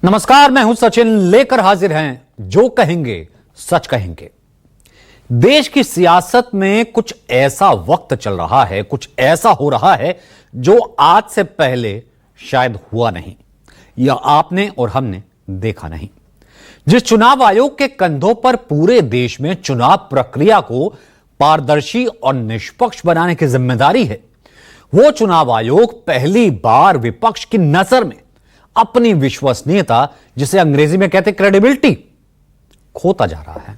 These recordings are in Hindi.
नमस्कार, मैं हूं सचिन, लेकर हाजिर हैं जो कहेंगे सच कहेंगे। देश की सियासत में कुछ ऐसा वक्त चल रहा है, कुछ ऐसा हो रहा है जो आज से पहले शायद हुआ नहीं या आपने और हमने देखा नहीं। जिस चुनाव आयोग के कंधों पर पूरे देश में चुनाव प्रक्रिया को पारदर्शी और निष्पक्ष बनाने की जिम्मेदारी है, वो चुनाव आयोग पहली बार विपक्ष की नजर में अपनी विश्वसनीयता, जिसे अंग्रेजी में कहते क्रेडिबिलिटी, खोता जा रहा है।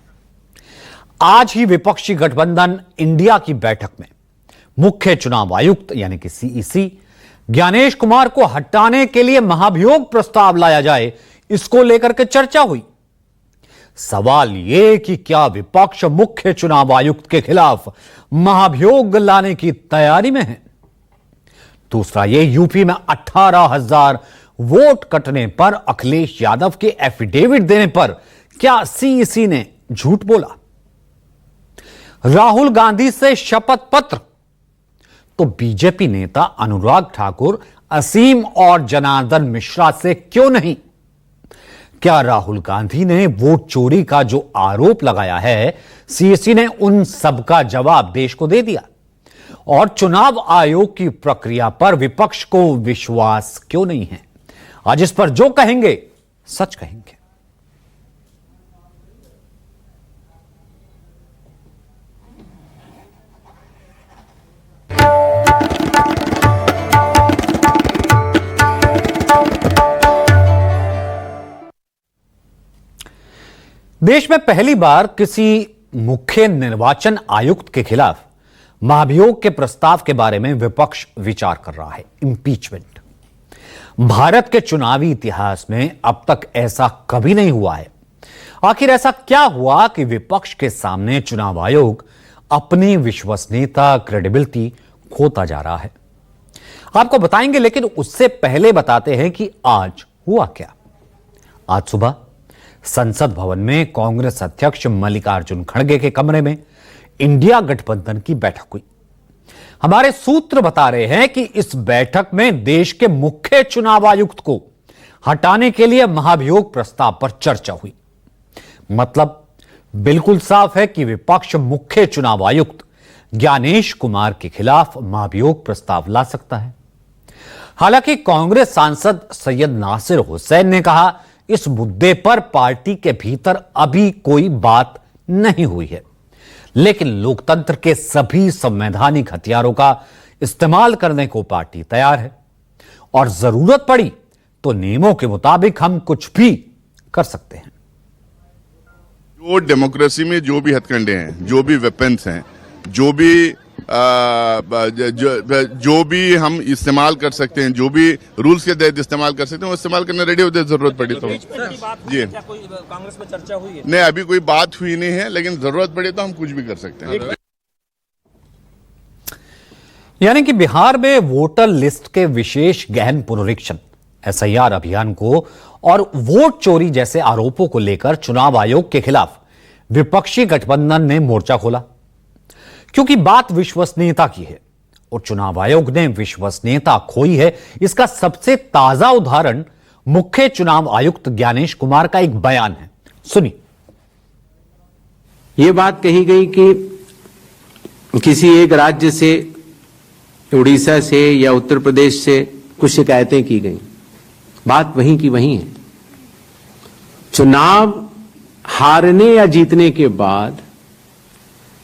आज ही विपक्षी गठबंधन इंडिया की बैठक में मुख्य चुनाव आयुक्त यानी कि सीईसी ज्ञानेश कुमार को हटाने के लिए महाभियोग प्रस्ताव लाया जाए, इसको लेकर के चर्चा हुई। सवाल यह कि क्या विपक्ष मुख्य चुनाव आयुक्त के खिलाफ महाभियोग लाने की तैयारी में है? दूसरा, यह यूपी में 18,000 वोट कटने पर अखिलेश यादव के एफिडेविट देने पर क्या सीईसी ने झूठ बोला? राहुल गांधी से शपथ पत्र तो बीजेपी नेता अनुराग ठाकुर, असीम और जनार्दन मिश्रा से क्यों नहीं? क्या राहुल गांधी ने वोट चोरी का जो आरोप लगाया है, सीईसी ने उन सबका जवाब देश को दे दिया? और चुनाव आयोग की प्रक्रिया पर विपक्ष को विश्वास क्यों नहीं है? आज इस पर जो कहेंगे सच कहेंगे। देश में पहली बार किसी मुख्य निर्वाचन आयुक्त के खिलाफ महाभियोग के प्रस्ताव के बारे में विपक्ष विचार कर रहा है, इंपीचमेंट। भारत के चुनावी इतिहास में अब तक ऐसा कभी नहीं हुआ है। आखिर ऐसा क्या हुआ कि विपक्ष के सामने चुनाव आयोग अपनी विश्वसनीयता, क्रेडिबिलिटी खोता जा रहा है? आपको बताएंगे, लेकिन उससे पहले बताते हैं कि आज हुआ क्या। आज सुबह संसद भवन में कांग्रेस अध्यक्ष मल्लिकार्जुन खड़गे के कमरे में इंडिया गठबंधन की बैठक हुई। हमारे सूत्र बता रहे हैं कि इस बैठक में देश के मुख्य चुनाव आयुक्त को हटाने के लिए महाभियोग प्रस्ताव पर चर्चा हुई। मतलब बिल्कुल साफ है कि विपक्ष मुख्य चुनाव आयुक्त ज्ञानेश कुमार के खिलाफ महाभियोग प्रस्ताव ला सकता है। हालांकि कांग्रेस सांसद सैयद नासिर हुसैन ने कहा, इस मुद्दे पर पार्टी के भीतर अभी कोई बात नहीं हुई है, लेकिन लोकतंत्र के सभी संवैधानिक हथियारों का इस्तेमाल करने को पार्टी तैयार है और जरूरत पड़ी तो नियमों के मुताबिक हम कुछ भी कर सकते हैं। जो डेमोक्रेसी में जो भी हथकंडे हैं, जो भी वेपन्स हैं, जो भी हम इस्तेमाल कर सकते हैं, जो भी रूल्स के तहत इस्तेमाल कर सकते हैं, वो इस्तेमाल करने रेडी होते हैं जरूरत पड़ी तो। जी, क्या कोई कांग्रेस में चर्चा हुई है? नहीं, अभी कोई बात हुई नहीं है, लेकिन जरूरत पड़ी तो हम कुछ भी कर सकते हैं। यानी कि बिहार में वोटर लिस्ट के विशेष गहन पुनरीक्षण, एसआईआर अभियान को और वोट चोरी जैसे आरोपों को लेकर चुनाव आयोग के खिलाफ विपक्षी गठबंधन ने मोर्चा खोला, क्योंकि बात विश्वसनीयता की है और चुनाव आयोग ने विश्वसनीयता खोई है। इसका सबसे ताजा उदाहरण मुख्य चुनाव आयुक्त ज्ञानेश कुमार का एक बयान है, सुनिए। यह बात कही गई कि किसी एक राज्य से, उड़ीसा से या उत्तर प्रदेश से कुछ शिकायतें की गई। बात वहीं की वहीं है। चुनाव हारने या जीतने के बाद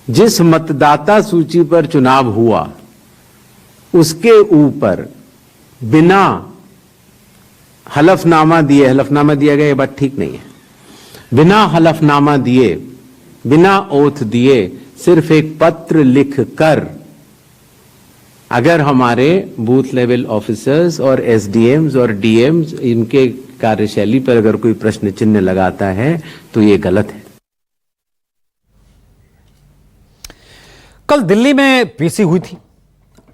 जिस मतदाता सूची पर चुनाव हुआ, उसके ऊपर बिना हलफनामा दिए, हलफनामा दिया गया, ये बात ठीक नहीं है, बिना हलफनामा दिए, बिना ओथ दिए, सिर्फ एक पत्र लिखकर अगर हमारे बूथ लेवल ऑफिसर्स और एसडीएम्स और डीएम्स इनके कार्यशैली पर अगर कोई प्रश्न चिन्ह लगाता है तो ये गलत है। कल दिल्ली में पीसी हुई थी।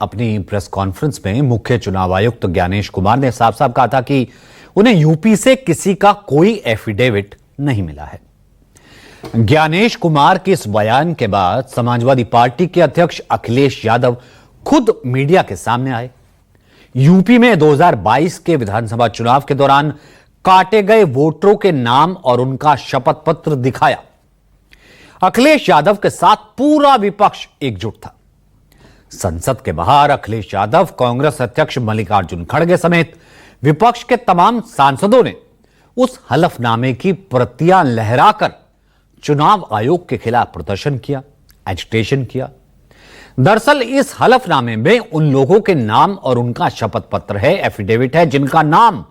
अपनी प्रेस कॉन्फ्रेंस में मुख्य चुनाव आयुक्त ज्ञानेश कुमार ने साफ साफ कहा था कि उन्हें यूपी से किसी का कोई एफिडेविट नहीं मिला है। ज्ञानेश कुमार के इस बयान के बाद समाजवादी पार्टी के अध्यक्ष अखिलेश यादव खुद मीडिया के सामने आए। यूपी में 2022 के विधानसभा चुनाव के दौरान काटे गए वोटरों के नाम और उनका शपथ पत्र दिखाया। अखिलेश यादव के साथ पूरा विपक्ष एकजुट था। संसद के बाहर अखिलेश यादव, कांग्रेस अध्यक्ष मल्लिकार्जुन खड़गे समेत विपक्ष के तमाम सांसदों ने उस हलफनामे की प्रतियां लहराकर चुनाव आयोग के खिलाफ प्रदर्शन किया, एजिटेशन किया। दरअसल इस हलफनामे में उन लोगों के नाम और उनका शपथ पत्र है, एफिडेविट है, जिनका नाम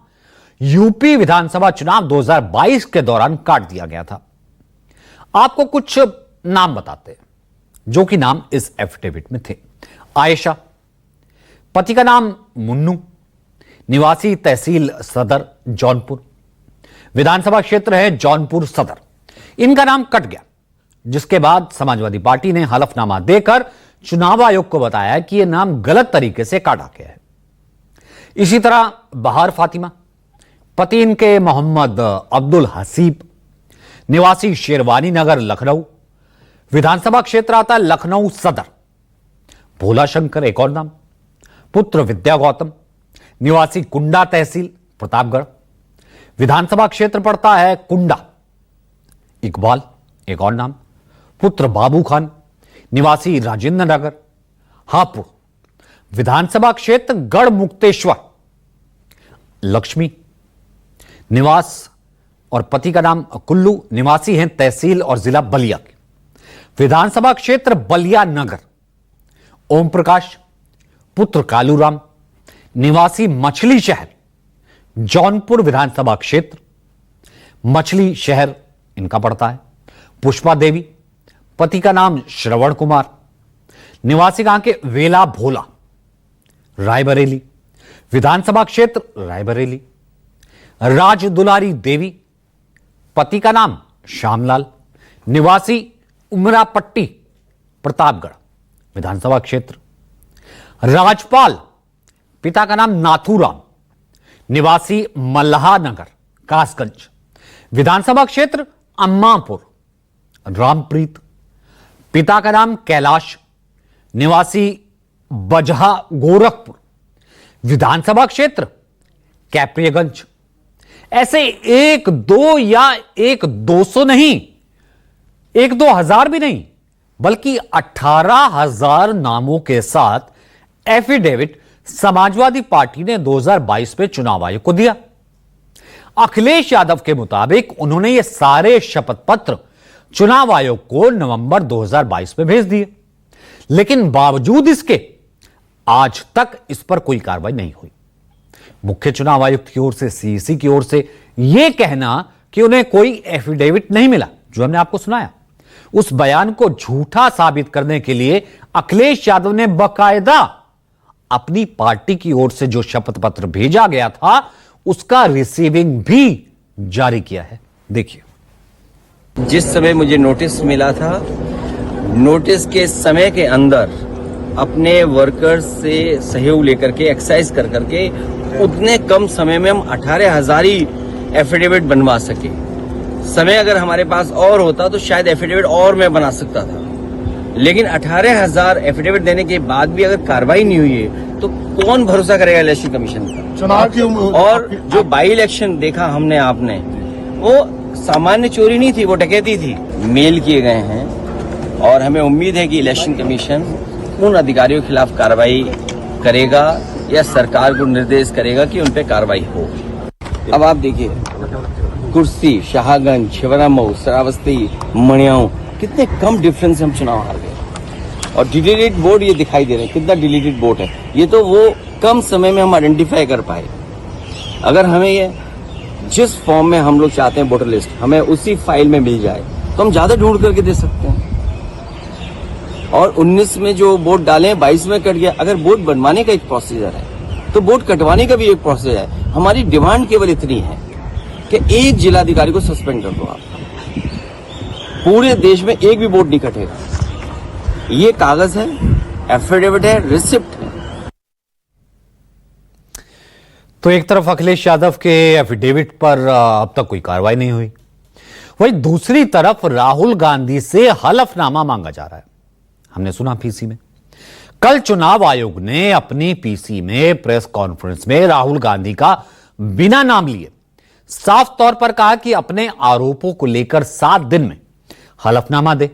यूपी विधानसभा चुनाव 2022 के दौरान काट दिया गया था। आपको कुछ नाम बताते हैं जो कि नाम इस एफिडेविट में थे। आयशा, पति का नाम मुन्नू, निवासी तहसील सदर जौनपुर, विधानसभा क्षेत्र है जौनपुर सदर। इनका नाम कट गया, जिसके बाद समाजवादी पार्टी ने हलफनामा देकर चुनाव आयोग को बताया कि यह नाम गलत तरीके से काटा गया है। इसी तरह बहार फातिमा, पति इनके मोहम्मद अब्दुल हसीब, निवासी शेरवानी नगर लखनऊ, विधानसभा क्षेत्र आता लखनऊ सदर। भोला शंकर एक और नाम, पुत्र विद्या गौतम, निवासी कुंडा तहसील प्रतापगढ़, विधानसभा क्षेत्र पड़ता है कुंडा। इकबाल एक और नाम, पुत्र बाबू खान, निवासी राजेंद्र नगर हापुड़, विधानसभा क्षेत्र गढ़ मुक्तेश्वर। लक्ष्मी, निवास और पति का नाम कुल्लू, निवासी हैं तहसील और जिला बलिया के, विधानसभा क्षेत्र बलिया नगर। ओम प्रकाश, पुत्र कालूराम, निवासी मछली शहर जौनपुर विधानसभा क्षेत्र, मछली शहर इनका पड़ता है। पुष्पा देवी, पति का नाम श्रवण कुमार, निवासी कहां के वेला भोला, रायबरेली, विधानसभा क्षेत्र रायबरेली। राज दुलारी देवी, पति का नाम श्यामलाल, निवासी उमरापट्टी प्रतापगढ़, विधानसभा क्षेत्र। राजपाल, पिता का नाम नाथूराम, निवासी मल्हा नगर कासगंज, विधानसभा क्षेत्र अम्मापुर। रामप्रीत, पिता का नाम कैलाश, निवासी बजहा गोरखपुर, विधानसभा क्षेत्र कैप्रियगंज। ऐसे 1 2 या 1 200 नहीं, 1 2 हजार भी नहीं, बल्कि 18,000 नामों के साथ एफिडेविट समाजवादी पार्टी ने 2022 में चुनाव आयोग को दिया। अखिलेश यादव के मुताबिक उन्होंने ये सारे शपथ पत्र चुनाव आयोग को नवंबर 2022 में भेज दिए, लेकिन बावजूद इसके आज तक इस पर कोई कार्रवाई नहीं हुई। मुख्य चुनाव आयुक्त की ओर से, सीईसी की ओर से यह कहना कि उन्हें कोई एफिडेविट नहीं मिला, जो हमने आपको सुनाया, उस बयान को झूठा साबित करने के लिए अखिलेश यादव ने बकायदा अपनी पार्टी की ओर से जो शपथ पत्र भेजा गया था उसका रिसीविंग भी जारी किया है। देखिए, जिस समय मुझे नोटिस मिला था, नोटिस के समय के अंदर अपने वर्कर्स से सहयोग लेकर के, एक्सरसाइज कर करके उतने कम समय में हम 18,000 ही एफिडेविट बनवा सके। समय अगर हमारे पास और होता तो शायद एफिडेविट और मैं बना सकता था, लेकिन 18,000 एफिडेविट देने के बाद भी अगर कार्रवाई नहीं हुई है तो कौन भरोसा करेगा इलेक्शन कमीशन का। चुनाव की और जो बाई इलेक्शन देखा हमने, आपने, वो सामान्य चोरी नहीं थी, वो डकैती थी। मेल किए गए हैं और हमें उम्मीद है कि इलेक्शन कमीशन उन अधिकारियों के खिलाफ कार्रवाई करेगा या सरकार को निर्देश करेगा कि उन पे कार्रवाई हो। अब आप देखिए, कुर्सी, शाहगंज, छिबरामऊ, श्रावस्ती, मणियाऊ, कितने कम डिफरेंस से हम चुनाव हार गए। और डिलीटेड वोट ये दिखाई दे रहे हैं, कितना डिलीटेड वोट है। ये तो वो कम समय में हम आइडेंटिफाई कर पाए। अगर हमें ये जिस फॉर्म में हम लोग चाहते हैं वोटर लिस्ट, हमें उसी फाइल में मिल जाए तो हम ज्यादा ढूंढ करके दे सकते हैं। और 19 में जो वोट डाले, 22 में कट गया। अगर वोट बनवाने का एक प्रोसीजर है तो वोट कटवाने का भी एक प्रोसीजर है। हमारी डिमांड केवल इतनी है कि एक जिलाधिकारी को सस्पेंड कर दो आप, पूरे देश में एक भी वोट नहीं कटेगा। ये कागज है, एफिडेविट है, रिसिप्ट है। तो एक तरफ अखिलेश यादव के एफिडेविट पर अब तक कोई कार्रवाई नहीं हुई, वहीं दूसरी तरफ राहुल गांधी से हलफनामा मांगा जा रहा है। हमने सुना पीसी में, कल चुनाव आयोग ने अपनी पीसी में प्रेस कॉन्फ्रेंस में राहुल गांधी का बिना नाम लिए साफ तौर पर कहा कि अपने आरोपों को लेकर 7 दिन में हलफनामा दे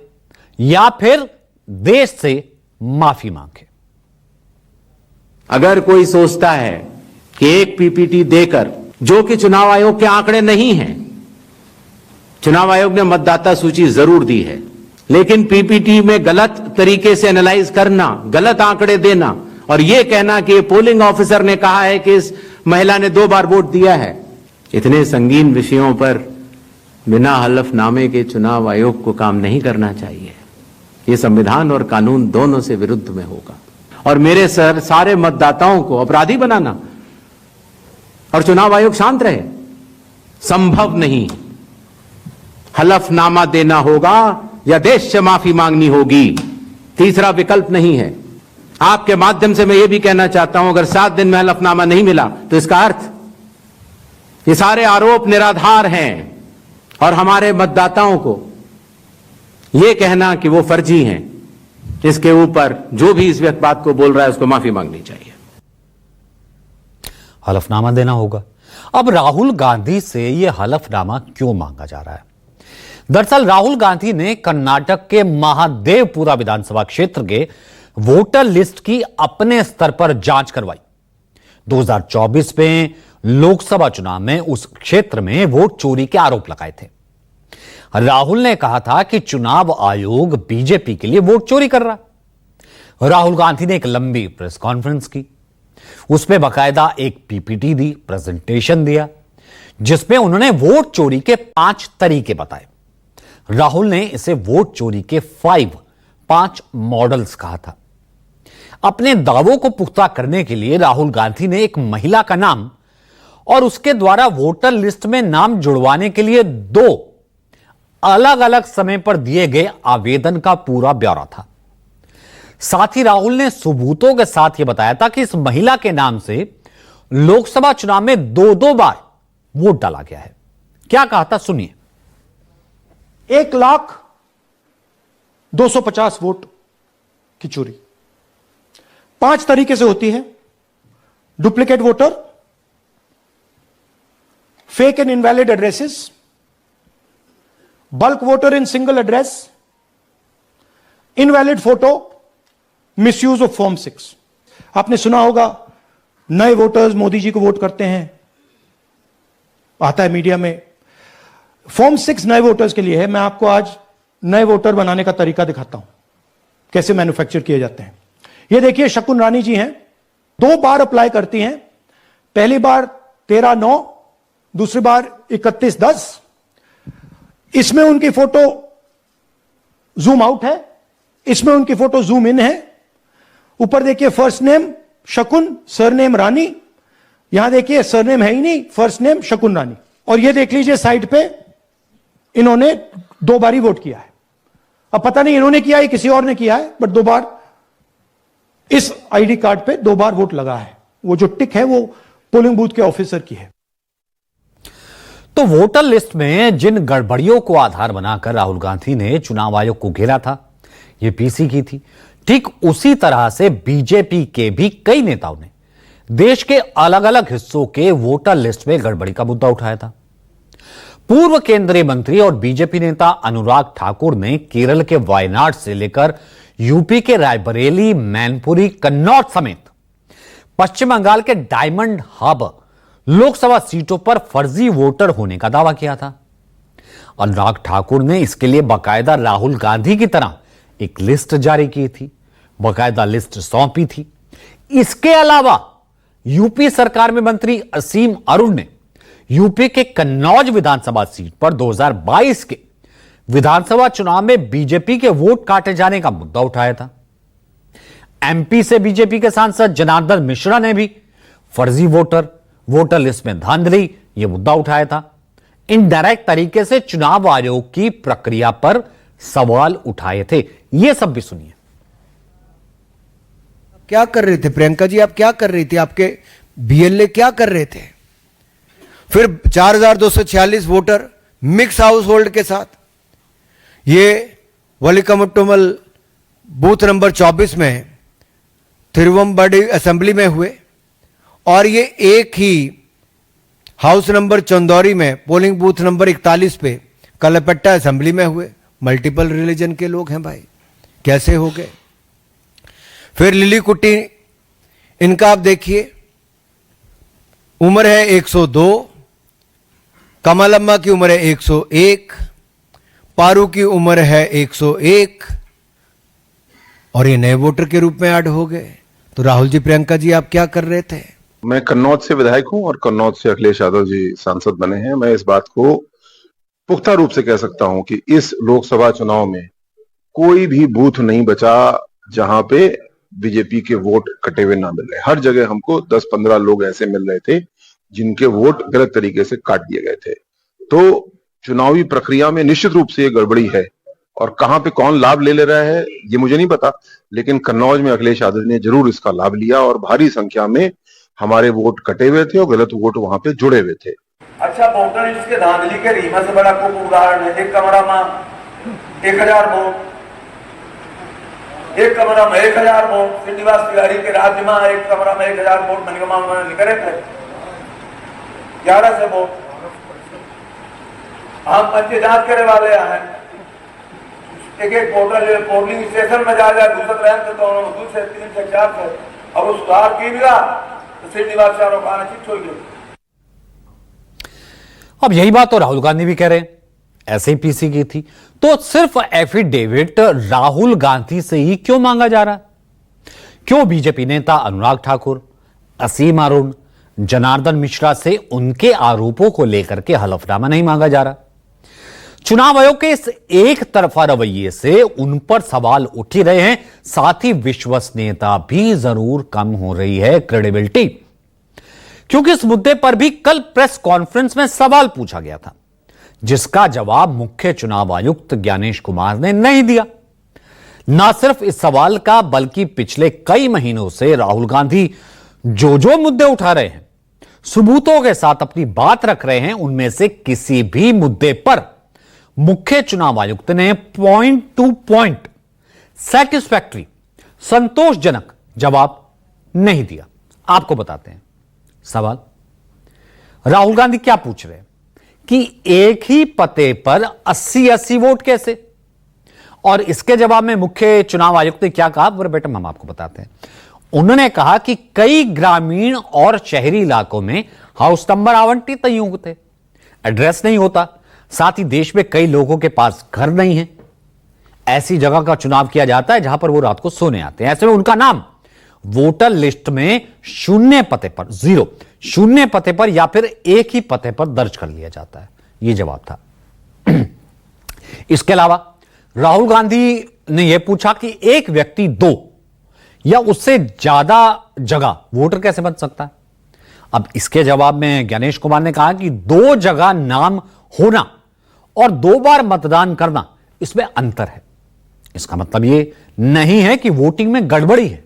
या फिर देश से माफी मांगे। अगर कोई सोचता है कि एक पीपीटी देकर, जो कि चुनाव आयोग के आंकड़े नहीं हैं, चुनाव आयोग ने मतदाता सूची जरूर दी है, लेकिन पीपीटी में गलत तरीके से एनालाइज करना, गलत आंकड़े देना और यह कहना कि पोलिंग ऑफिसर ने कहा है कि इस महिला ने 2 बार वोट दिया है, इतने संगीन विषयों पर बिना हलफनामे के चुनाव आयोग को काम नहीं करना चाहिए। यह संविधान और कानून दोनों से विरुद्ध में होगा। और मेरे सर सारे मतदाताओं को अपराधी बनाना और चुनाव आयोग शांत रहे, संभव नहीं। हलफनामा देना होगा या देश से माफी मांगनी होगी, तीसरा विकल्प नहीं है। आपके माध्यम से मैं यह भी कहना चाहता हूं, अगर 7 दिन में हलफनामा नहीं मिला तो इसका अर्थ ये सारे आरोप निराधार हैं और हमारे मतदाताओं को यह कहना कि वो फर्जी हैं, इसके ऊपर जो भी इस बात को बोल रहा है उसको माफी मांगनी चाहिए। हलफनामा देना होगा। अब राहुल गांधी से यह हलफनामा क्यों मांगा जा रहा है? दरअसल राहुल गांधी ने कर्नाटक के महादेवपुरा विधानसभा क्षेत्र के वोटर लिस्ट की अपने स्तर पर जांच करवाई। 2024 में लोकसभा चुनाव में उस क्षेत्र में वोट चोरी के आरोप लगाए थे। राहुल ने कहा था कि चुनाव आयोग बीजेपी के लिए वोट चोरी कर रहा। राहुल गांधी ने एक लंबी प्रेस कॉन्फ्रेंस की, उसमें बकायदा एक पीपीटी दी, प्रेजेंटेशन दिया, जिसमें उन्होंने वोट चोरी के 5 तरीके बताए। राहुल ने इसे वोट चोरी के 5 मॉडल्स कहा था। अपने दावों को पुख्ता करने के लिए राहुल गांधी ने एक महिला का नाम और उसके द्वारा वोटर लिस्ट में नाम जुड़वाने के लिए 2 अलग अलग समय पर दिए गए आवेदन का पूरा ब्यौरा था। साथ ही राहुल ने सबूतों के साथ यह बताया था कि इस महिला के नाम से लोकसभा चुनाव में 2 बार वोट डाला गया है। क्या कहा था सुनिए। 1,250,000 वोट की चोरी 5 तरीके से होती है। Duplicate voter, fake and invalid addresses, bulk voter in single address, invalid photo, misuse of form 6। आपने सुना होगा नए वोटर्स मोदी जी को वोट करते हैं, आता है मीडिया में। फॉर्म 6 नए वोटर्स के लिए है। मैं आपको आज नए वोटर बनाने का तरीका दिखाता हूं, कैसे मैन्युफैक्चर किए जाते हैं। ये देखिए शकुन रानी जी हैं, 2 बार अप्लाई करती हैं। पहली बार 13/9, दूसरी बार 31/10। इसमें उनकी फोटो जूम आउट है, इसमें उनकी फोटो जूम इन है। ऊपर देखिए फर्स्ट नेम शकुन, सरनेम रानी। यहां देखिए सरनेम है ही नहीं, फर्स्ट नेम शकुन रानी। और ये देख लीजिए साइड पे इन्होंने 2 बार ही वोट किया है। अब पता नहीं इन्होंने किया है किसी और ने किया है, बट 2 बार इस आईडी कार्ड पे 2 बार वोट लगा है। वो जो टिक है वो पोलिंग बूथ के ऑफिसर की है। तो वोटर लिस्ट में जिन गड़बड़ियों को आधार बनाकर राहुल गांधी ने चुनाव आयोग को घेरा था, यह पीसी की थी। ठीक उसी तरह से बीजेपी के भी कई नेताओं ने देश के अलग अलग हिस्सों के वोटर लिस्ट में गड़बड़ी का मुद्दा उठाया था। पूर्व केंद्रीय मंत्री और बीजेपी नेता अनुराग ठाकुर ने केरल के वायनाड से लेकर यूपी के रायबरेली, मैनपुरी, कन्नौज समेत पश्चिम बंगाल के डायमंड हार्बर लोकसभा सीटों पर फर्जी वोटर होने का दावा किया था। अनुराग ठाकुर ने इसके लिए बाकायदा राहुल गांधी की तरह एक लिस्ट जारी की थी, बाकायदा लिस्ट सौंपी थी। इसके अलावा यूपी सरकार में मंत्री असीम अरुण ने यूपी के कन्नौज विधानसभा सीट पर 2022 के विधानसभा चुनाव में बीजेपी के वोट काटे जाने का मुद्दा उठाया था। एमपी से बीजेपी के सांसद जनार्दन मिश्रा ने भी फर्जी वोटर लिस्ट में धांधली यह मुद्दा उठाया था। इनडायरेक्ट तरीके से चुनाव आयोग की प्रक्रिया पर सवाल उठाए थे। यह सब भी सुनिए। क्या कर रहे थे प्रियंका जी, आप क्या कर रही थी, आपके बीएलए क्या कर रहे थे? फिर 4246 वोटर मिक्स हाउस होल्ड के साथ ये वलिकमट्टुमल बूथ नंबर 24 में तिरुवंबडी असेंबली में हुए और ये एक ही हाउस नंबर चंदौरी में पोलिंग बूथ नंबर 41 पे कलपट्टा असेंबली में हुए। मल्टीपल रिलीजन के लोग हैं भाई, कैसे हो गए? फिर लिली कुट्टी, इनका आप देखिए, उम्र है 102, कमलम्मा की उम्र है 101, पारू की उम्र है 101, और ये नए वोटर के रूप में ऐड हो गए। तो राहुल जी, प्रियंका जी, आप क्या कर रहे थे? मैं कन्नौज से विधायक हूं और कन्नौज से अखिलेश यादव जी सांसद बने हैं। मैं इस बात को पुख्ता रूप से कह सकता हूं कि इस लोकसभा चुनाव में कोई भी बूथ नहीं बचा जहां पे बीजेपी के वोट कटे हुए ना मिल रहे। हर जगह हमको 10-15 लोग ऐसे मिल रहे थे जिनके वोट गलत तरीके से काट दिए गए थे। तो चुनावी प्रक्रिया में निश्चित रूप से ये गड़बड़ी है, और कहां पे कौन लाभ ले रहा है ये मुझे नहीं पता, लेकिन कन्नौज में अखिलेश यादव ने जरूर इसका लाभ लिया और भारी संख्या में हमारे वोट कटे हुए थे और गलत वोट वहां पे जुड़े हुए थे। अच्छा, वोटर लिस्ट के धांधली के रीमा से बड़ा कोई उदाहरण है। एक कमरा में 1000 वोट, एक कमरा में 1000 वोट। श्रीनिवास तिवारी के राज्य में एक कमरा में 1000 वोट मनगमा उन्होंने निकले थे, 11 से वोट। हम पंच जांच करे वाले हैं, एक वोटर पोलिंग स्टेशन में जा घुसत रहे थे तो 2 से 3 से 4 से, और उस सुधार की मिला तो श्रीनिवास चारों का चिट हो गई। अब यही बात तो राहुल गांधी भी कह रहे हैं, ऐसे ही पीसी की थी। तो सिर्फ एफिडेविट राहुल गांधी से ही क्यों मांगा जा रहा है? क्यों बीजेपी नेता अनुराग ठाकुर, असीम अरुण, जनार्दन मिश्रा से उनके आरोपों को लेकर के हलफनामा नहीं मांगा जा रहा? चुनाव आयोग के इस एक तरफा रवैये से उन पर सवाल उठ ही रहे हैं, साथ ही विश्वसनीयता भी जरूर कम हो रही है, क्रेडिबिलिटी। क्योंकि इस मुद्दे पर भी कल प्रेस कॉन्फ्रेंस में सवाल पूछा गया था, जिसका जवाब मुख्य चुनाव आयुक्त ज्ञानेश कुमार ने नहीं दिया। ना सिर्फ इस सवाल का, बल्कि पिछले कई महीनों से राहुल गांधी जो मुद्दे उठा रहे हैं, सबूतों के साथ अपनी बात रख रहे हैं, उनमें से किसी भी मुद्दे पर मुख्य चुनाव आयुक्त ने पॉइंट टू पॉइंट सैटिस्फैक्टरी, संतोषजनक जवाब नहीं दिया। आपको बताते हैं सवाल। राहुल गांधी क्या पूछ रहे हैं कि एक ही पते पर 80-80 वोट कैसे? और इसके जवाब में मुख्य चुनाव आयुक्त ने क्या कहा, वर्बेटम हम आपको बताते हैं। उन्होंने कहा कि कई ग्रामीण और शहरी इलाकों में हाउस नंबर आवंटित नहीं होते, एड्रेस नहीं होता, साथ ही देश में कई लोगों के पास घर नहीं है। ऐसी जगह का चुनाव किया जाता है जहां पर वो रात को सोने आते हैं। ऐसे में उनका नाम वोटर लिस्ट में 0 पते पर, 0 पते पर या फिर एक ही पते पर दर्ज कर लिया जाता है। यह जवाब था। इसके अलावा राहुल गांधी ने यह पूछा कि एक व्यक्ति 2 या उससे ज्यादा जगह वोटर कैसे बन सकता है? अब इसके जवाब में ज्ञानेश कुमार ने कहा कि 2 जगह नाम होना और 2 बार मतदान करना, इसमें अंतर है। इसका मतलब यह नहीं है कि वोटिंग में गड़बड़ी है,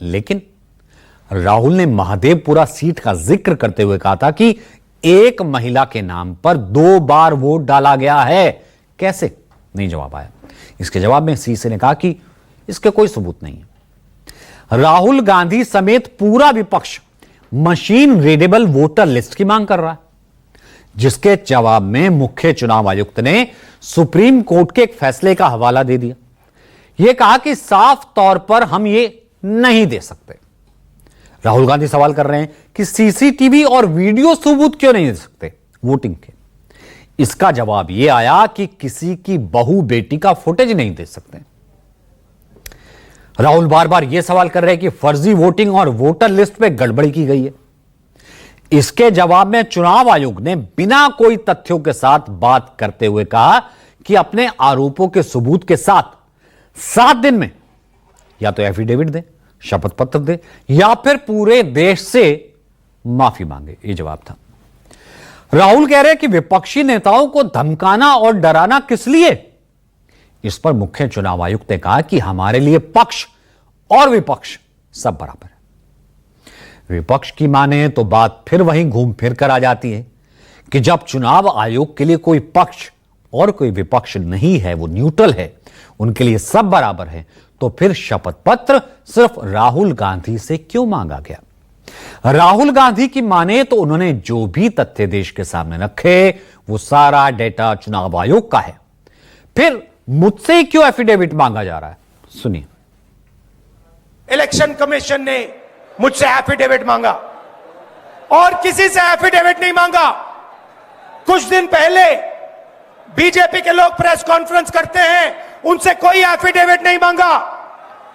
लेकिन राहुल ने महादेवपुरा सीट का जिक्र करते हुए कहा था कि एक महिला के नाम पर 2 बार वोट डाला गया है। कैसे? नहीं जवाब आया। इसके जवाब में सीसी ने कहा कि इसके कोई सबूत नहीं है। राहुल गांधी समेत पूरा विपक्ष मशीन रीडेबल वोटर लिस्ट की मांग कर रहा है, जिसके जवाब में मुख्य चुनाव आयुक्त ने सुप्रीम कोर्ट के एक फैसले का हवाला दे दिया। यह कहा कि साफ तौर पर हम ये नहीं दे सकते। राहुल गांधी सवाल कर रहे हैं कि सीसीटीवी और वीडियो सबूत क्यों नहीं दे सकते वोटिंग के? इसका जवाब यह आया कि किसी की बहू बेटी का फुटेज नहीं दे सकते। राहुल बार बार यह सवाल कर रहे हैं कि फर्जी वोटिंग और वोटर लिस्ट में गड़बड़ी की गई है। इसके जवाब में चुनाव आयोग ने बिना कोई तथ्यों के साथ बात करते हुए कहा कि अपने आरोपों के सबूत के साथ 7 दिन में या तो एफिडेविट दे, शपथ पत्र दे, या फिर पूरे देश से माफी मांगे। यह जवाब था। राहुल कह रहे हैं कि विपक्षी नेताओं को धमकाना और डराना किस लिए? इस पर मुख्य चुनाव आयुक्त ने कहा कि हमारे लिए पक्ष और विपक्ष सब बराबर है। विपक्ष की माने तो बात फिर वहीं घूम फिर कर आ जाती है कि जब चुनाव आयोग के लिए कोई पक्ष और कोई विपक्ष नहीं है, वो न्यूट्रल है, उनके लिए सब बराबर है, तो फिर शपथ पत्र सिर्फ राहुल गांधी से क्यों मांगा गया? राहुल गांधी की माने तो उन्होंने जो भी तथ्य देश के सामने रखे वो सारा डेटा चुनाव आयोग का है। फिर मुझसे क्यों एफिडेविट मांगा जा रहा है, सुनिए। इलेक्शन कमीशन ने मुझसे एफिडेविट मांगा और किसी से एफिडेविट नहीं मांगा। कुछ दिन पहले बीजेपी के लोग प्रेस कॉन्फ्रेंस करते हैं, उनसे कोई एफिडेविट नहीं मांगा,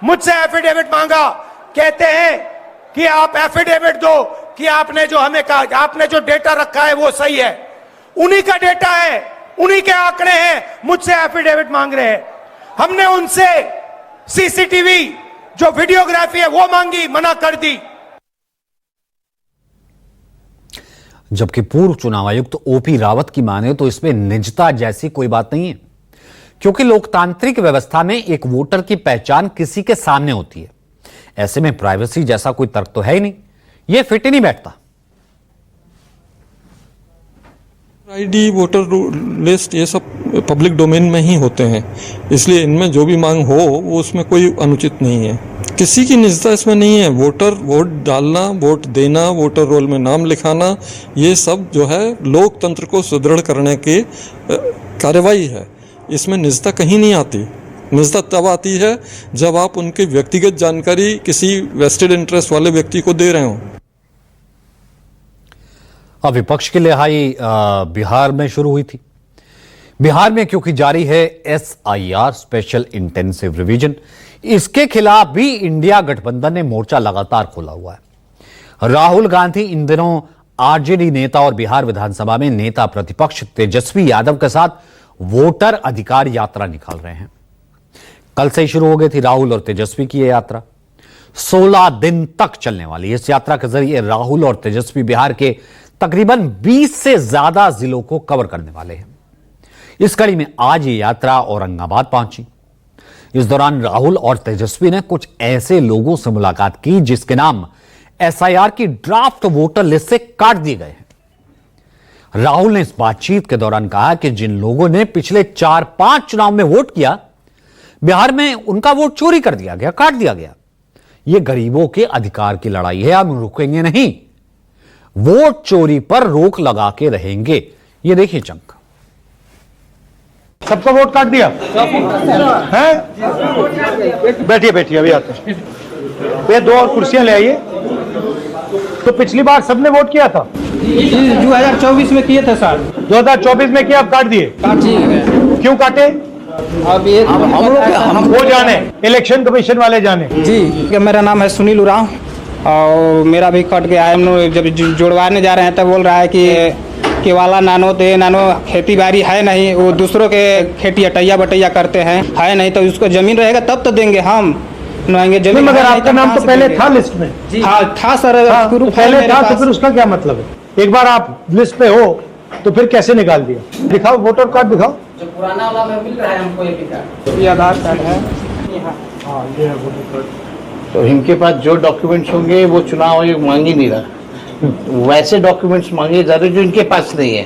मुझसे एफिडेविट मांगा। कहते हैं कि आप एफिडेविट दो कि आपने जो हमें कहा, आपने जो डेटा रखा है वो सही है। उन्हीं का डेटा है, उन्हीं के आंकड़े हैं, मुझसे एफिडेविट मांग रहे हैं। हमने उनसे सीसीटीवी जो वीडियोग्राफी है वो मांगी, मना कर दी। जबकि पूर्व चुनाव आयुक्त ओपी रावत की माने तो इसमें निजता जैसी कोई बात नहीं है, क्योंकि लोकतांत्रिक व्यवस्था में एक वोटर की पहचान किसी के सामने होती है। ऐसे में प्राइवेसी जैसा कोई तर्क तो है ही नहीं, यह फिट ही नहीं बैठता। आईडी, वोटर लिस्ट, ये सब पब्लिक डोमेन में ही होते हैं, इसलिए इनमें जो भी मांग हो वो उसमें कोई अनुचित नहीं है। किसी की निजता इसमें नहीं है। वोट डालना, वोट देना, वोटर रोल में नाम लिखाना, ये सब जो है लोकतंत्र को सुदृढ़ करने की कार्रवाई है। इसमें निजता कहीं नहीं आती। निजता तब आती है जब आप उनकी व्यक्तिगत जानकारी किसी वेस्टेड इंटरेस्ट वाले व्यक्ति को दे रहे हो। अब विपक्ष की लड़ाई बिहार में शुरू हुई थी। बिहार में क्योंकि जारी है SIR स्पेशल इंटेंसिव रिवीजन, इसके खिलाफ भी इंडिया गठबंधन ने मोर्चा लगातार खोला हुआ है। राहुल गांधी इन दिनों RJD नेता और बिहार विधानसभा में नेता प्रतिपक्ष तेजस्वी यादव के साथ वोटर अधिकार यात्रा निकाल रहे हैं। कल से ही शुरू हो गई थी राहुल और तेजस्वी की यह यात्रा। 16 दिन तक चलने वाली इस यात्रा के जरिए राहुल और तेजस्वी बिहार के तकरीबन 20 से ज्यादा जिलों को कवर करने वाले हैं। इस कड़ी में आज ये यात्रा औरंगाबाद पहुंची। इस दौरान राहुल और तेजस्वी ने कुछ ऐसे लोगों से मुलाकात की जिसके नाम SIR की ड्राफ्ट वोटर लिस्ट से काट दिए गए हैं। राहुल ने इस बातचीत के दौरान कहा कि जिन लोगों ने पिछले 4-5 चुनाव में वोट किया, बिहार में उनका वोट चोरी कर दिया गया, काट दिया गया। यह गरीबों के अधिकार की लड़ाई है, हम रुकेंगे नहीं, वोट चोरी पर रोक लगा के रहेंगे। ये देखिए चंक। सबका वोट काट दिया है। बैठिए बैठिए, अभी आते हैं। ये 2 और कुर्सियां ले आइए। तो पिछली बार सबने वोट किया था 2024 में किए थे सर। 2024 में किया, अब काट दिए। क्यों काटे? अब ये हम वो जाने, इलेक्शन कमीशन वाले जाने। जी, मेरा नाम है सुनील उरांव और मेरा भी कट गया है। जब जुड़वाने जा रहे हैं तब बोल रहा है कि वाला नानो दे नानो, खेती बाड़ी है नहीं, वो दूसरों के खेती अटैया बटैया करते हैं, है नहीं तो उसको जमीन रहेगा तब तो देंगे हम नहाएंगे जमीन। मगर आपका नाम तो पहले था लिस्ट में। हाँ था सर, तो पहले था, तो फिर उसका क्या मतलब है? एक बार आप लिस्ट पे हो तो फिर कैसे निकाल दिया? दिखाओ वोटर कार्ड, दिखाओ। जो पुराना वाला में मिल रहा है हमको ये आधार कार्ड है। हाँ, ये है वोटर कार्ड। तो इनके पास जो डॉक्यूमेंट्स होंगे वो चुनाव आयोग मांग ही नहीं रहा, वैसे डॉक्यूमेंट्स मांगे जा रहे जो इनके पास नहीं है।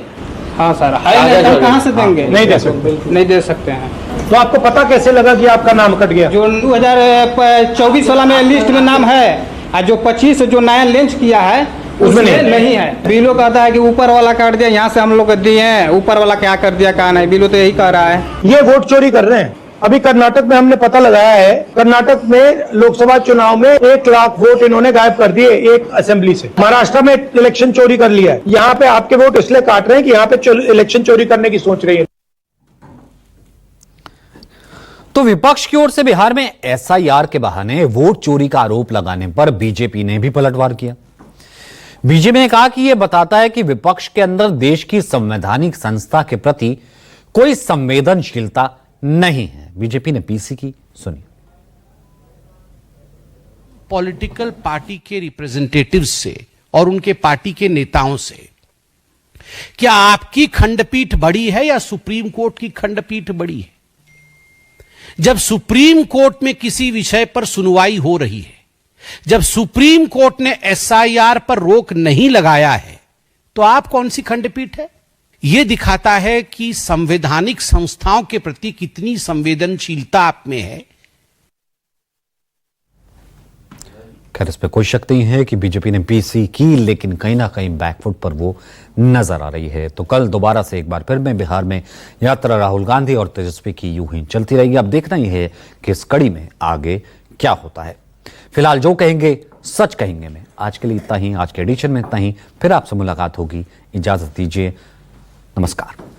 हाँ सर, है कहाँ से देंगे? नहीं दे सकते, नहीं दे सकते हैं। तो आपको पता कैसे लगा कि आपका नाम कट गया? जो 2024 वाला में लिस्ट में नाम है और जो 25 जो नया लॉन्च किया है उसमें नहीं है। बिलो कहता है कि ऊपर वाला काट दिया, यहाँ से हम लोग दिए हैं, ऊपर वाला क्या कर दिया कहा नहीं, बिलो तो यही कह रहा है। ये वोट चोरी कर रहे हैं। अभी कर्नाटक में हमने पता लगाया है, कर्नाटक में लोकसभा चुनाव में 1 लाख वोट इन्होंने गायब कर दिए एक असेंबली से। महाराष्ट्र में इलेक्शन चोरी कर लिया है। यहाँ पे आपके वोट इसलिए काट रहे हैं कि यहाँ पे इलेक्शन चोरी करने की सोच रही है। तो विपक्ष की ओर से बिहार में SIR के बहाने वोट चोरी का आरोप लगाने पर बीजेपी ने भी पलटवार किया। बीजेपी ने कहा कि यह बताता है कि विपक्ष के अंदर देश की संवैधानिक संस्था के प्रति कोई संवेदनशीलता नहीं है। बीजेपी ने पीसी की, सुनिए। पॉलिटिकल पार्टी के रिप्रेजेंटेटिव्स से और उनके पार्टी के नेताओं से, क्या आपकी खंडपीठ बड़ी है या सुप्रीम कोर्ट की खंडपीठ बड़ी है? जब सुप्रीम कोर्ट में किसी विषय पर सुनवाई हो रही है, जब सुप्रीम कोर्ट ने SIR पर रोक नहीं लगाया है, तो आप कौन सी खंडपीठ है? यह दिखाता है कि संवैधानिक संस्थाओं के प्रति कितनी संवेदनशीलता आप में है। खैर, इस पर कोई शक नहीं है कि बीजेपी ने पीसी की, लेकिन कहीं ना कहीं बैकफुट पर वो नजर आ रही है। तो कल दोबारा से एक बार फिर में बिहार में यात्रा राहुल गांधी और तेजस्वी की यूं ही चलती रहेगी। अब देखना ही है कि इस कड़ी में आगे क्या होता है। फिलहाल जो कहेंगे सच कहेंगे में आज के लिए इतना ही, आज के एडिशन में इतना ही। फिर आपसे मुलाकात होगी, इजाजत दीजिए, नमस्कार।